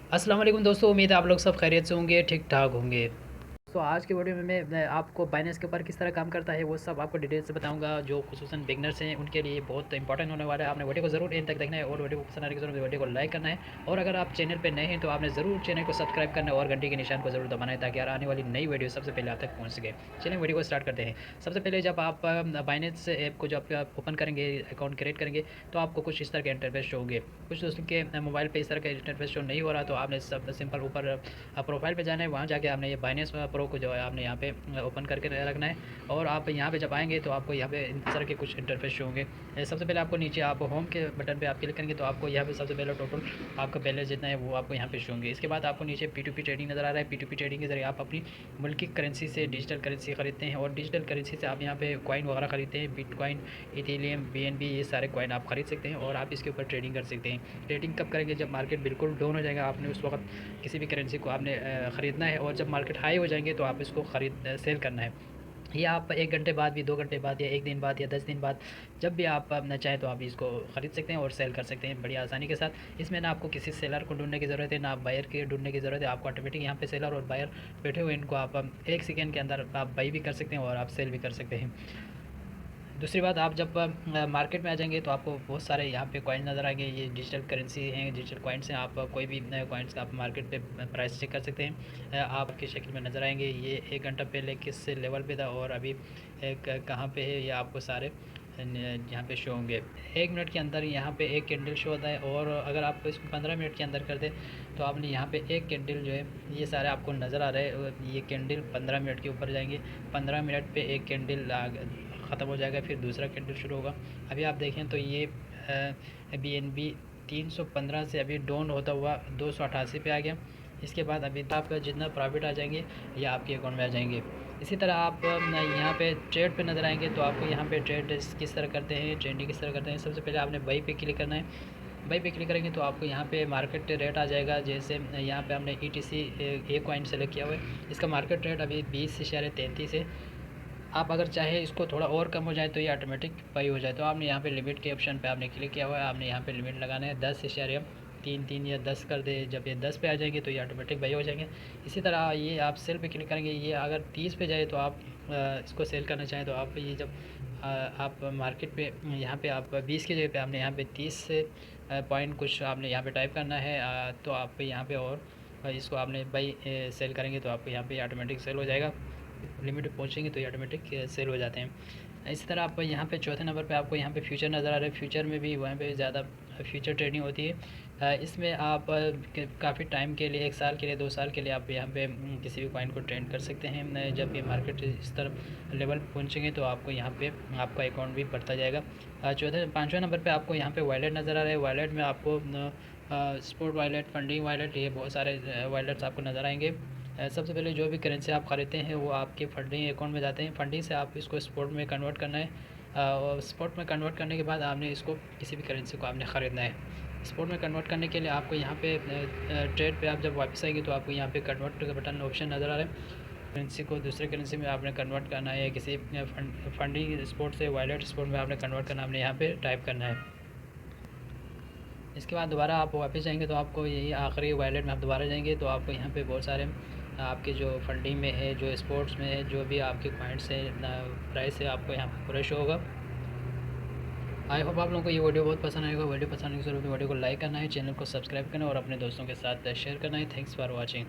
अस्सलाम वालेकुम दोस्तों, उम्मीद है आप लोग सब खैरियत से होंगे, ठीक-ठाक होंगे। तो आज के वीडियो में मैं आपको बाइनेंस के ऊपर किस तरह काम करता है वो सब आपको डिटेल से बताऊंगा। जो खुसूसन बिगनर्स हैं उनके लिए बहुत इंपॉर्टेंट होने वाला है। आपने वीडियो को ज़रूर एंड तक देखना है और वीडियो को पसंद आने की ज़रूर वीडियो को लाइक करना है। और अगर आप चैनल पे नए हैं तो आपने ज़रूर चैनल को सब्सक्राइब करना है और घंटी के निशान को ज़रूर दबाना है ताकि आने वाली नई वीडियो सबसे पहले आप तक पहुँच सके। चलिए वीडियो को स्टार्ट करते हैं। सबसे पहले जब आप बाइनेंस ऐप को जब आप ओपन करेंगे, अकाउंट क्रिएट करेंगे, तो आपको कुछ इस तरह के इंटरफेस शो होंगे। कुछ दोस्तों के मोबाइल पे इस तरह का इंटरफेस शो नहीं हो रहा तो आपने सब सिंपल ऊपर प्रोफाइल पे जाना है। वहाँ जाके आपने ये बाइनेंस प्रो को जो है आपने यहाँ पे ओपन करके रखना है। और आप यहाँ पे जब आएंगे तो आपको यहाँ पे इस तरह के कुछ इंटरफेस शो होंगे। सबसे पहले आपको नीचे आप होम के बटन पे आप क्लिक करेंगे तो आपको यहाँ पे सबसे पहले टोटल आपका बैलेंस जितना है वो आपको यहाँ पे शो होंगे। इसके बाद आपको नीचे P2P ट्रेडिंग नज़र आ रहा है। P2P ट्रेडिंग के जरिए आप अपनी मुल्क की करेंसी से डिजिटल करेंसी खरीदते हैं और डिजिटल करेंसी से आप यहाँ पे कॉइन वगैरह खरीदते हैं। बिटकॉइन, इथेरियम, BNB, ये सारे कॉइन आप खरीद सकते हैं और आप इसके ऊपर ट्रेडिंग कर सकते हैं। ट्रेडिंग कब करेंगे? जब मार्केट बिल्कुल डाउन हो जाएगा, आपने उस वक्त किसी भी करेंसी को आपने ख़रीदना है और जब मार्केट हाई हो जाएंगे तो आप इसको सेल करना है। ये आप 1 घंटे बाद भी, 2 घंटे बाद या 1 दिन बाद या 10 दिन बाद जब भी आप अपना चाहें तो आप इसको ख़रीद सकते हैं और सेल कर सकते हैं बड़ी आसानी के साथ। इसमें ना आपको किसी सेलर को ढूंढने की ज़रूरत है, ना आप बायर के ढूंढने की ज़रूरत है। आपको ऑटोमेटिक यहाँ पे सेलर और बायर बैठे हुए, इनको आप 1 सेकेंड के अंदर आप बाई भी कर सकते हैं और आप सेल भी कर सकते हैं। दूसरी बात, आप जब मार्केट में आ जाएंगे तो आपको बहुत सारे यहाँ पे कॉइन नज़र आएंगे। ये डिजिटल करेंसी हैं, डिजिटल कॉइन्स हैं। आप कोई भी कॉइन्स का आप मार्केट पे प्राइस चेक कर सकते हैं। आपकी शक्ल में नज़र आएंगे। ये 1 घंटा पहले किस लेवल पे था और अभी कहाँ पे है, ये आपको सारे यहाँ पे शो होंगे। 1 मिनट के अंदर यहाँ पे एक कैंडल शो होता है और अगर आप इसको 15 मिनट के अंदर कर दें तो आपने यहाँ पे एक कैंडल जो है, ये सारे आपको नज़र आ रहे हैं। ये कैंडल 15 मिनट के ऊपर जाएंगे। 15 मिनट पे एक कैंडल ख़त्म हो जाएगा, फिर दूसरा कैंडल शुरू होगा। अभी आप देखें तो ये BNB 315 से अभी डाउन होता हुआ 288 पे आ गया। इसके बाद अभी आपका जितना प्रॉफिट आ जाएंगे ये आपके अकाउंट में आ जाएंगे। इसी तरह आप यहाँ पे ट्रेड पे नज़र आएंगे तो आपको यहाँ पे ट्रेड किस तरह करते हैं, ट्रेडिंग किस तरह करते हैं। सबसे पहले आपने बाई पे क्लिक करना है। बाई पे क्लिक करेंगे तो आपको यहाँ पे मार्केट रेट आ जाएगा। जैसे यहाँ पे हमने ETC ए कॉइन सेलेक्ट किया हुआ है, इसका मार्केट रेट अभी 20.33 है। आप अगर चाहे इसको थोड़ा और कम हो जाए तो ये ऑटोमेटिक बाई हो जाए तो आपने यहाँ पे लिमिट के ऑप्शन पे आपने क्लिक किया हुआ है। आपने यहाँ पे लिमिट लगाना है 10.33 या 10 कर दे। जब ये 10 पे आ जाएंगे तो ये ऑटोमेटिक बाई हो जाएंगे। इसी तरह ये आप सेल पे क्लिक करेंगे। ये अगर 30 पे जाए तो आप इसको सेल करना चाहें तो आप ये जब आप मार्केट पे यहाँ पे आप 20 की जगह पे आपने यहाँ पे 30 से पॉइंट कुछ आपने यहाँ पे टाइप करना है। तो आप यहाँ पे और इसको आपने बाई सेल करेंगे तो आपको यहाँ पे ऑटोमेटिक सेल हो जाएगा। लिमिट पे पहुँचेंगे तो ये ऑटोमेटिक सेल हो जाते हैं। इसी तरह आप यहाँ पे चौथे नंबर पे आपको यहाँ पे फ्यूचर नज़र आ रहा है। फ्यूचर में भी वहाँ पे ज़्यादा फ्यूचर ट्रेडिंग होती है। इसमें आप काफ़ी टाइम के लिए, 1 साल के लिए, 2 साल के लिए आप यहाँ पे किसी भी कॉइन को ट्रेड कर सकते हैं। जब ये मार्केट इस तरफ लेवल पहुँचेंगे तो आपको यहाँ पे आपका अकाउंट भी बढ़ता जाएगा। चौथे 5वें नंबर पर आपको यहाँ पे वॉलेट नज़र आ रहा है। वॉलेट में आपको स्पोर्ट वॉलेट, फंडिंग वॉलेट, ये बहुत सारे वॉलेट्स आपको नज़र आएंगे। सबसे पहले जो भी करेंसी आप खरीदते हैं वो आपके फंडिंग अकाउंट में जाते हैं। फंडिंग से आप इसको स्पॉट में कन्वर्ट करना है और स्पॉट में कन्वर्ट करने के बाद आपने इसको किसी भी करेंसी को आपने ख़रीदना है। स्पॉट में कन्वर्ट करने के लिए आपको यहाँ पे ट्रेड पे आप जब वापस आएंगे तो आपको यहाँ पे कन्वर्ट का बटन ऑप्शन नज़र आ रहा है। करेंसी को दूसरे करेंसी में आपने कन्वर्ट करना है, किसी फंडिंग स्पॉट से वॉलेट स्पॉट में आपने कन्वर्ट करना, आपने यहाँ पे टाइप करना है। इसके बाद दोबारा आप वापस जाएंगे तो आपको यही आखिरी वॉलेट में आप दोबारा जाएंगे तो आपको यहाँ पे बहुत सारे आपके जो फंडिंग में है, जो स्पोर्ट्स में है, जो भी आपके कॉइन्स है, प्राइस है, आपको यहाँ पे पूरा शो होगा। आई होप आप लोगों को ये वीडियो बहुत पसंद आएगा। वीडियो पसंद आने की वीडियो को लाइक करना है, चैनल को सब्सक्राइब करना है और अपने दोस्तों के साथ शेयर करना है। Thanks for watching.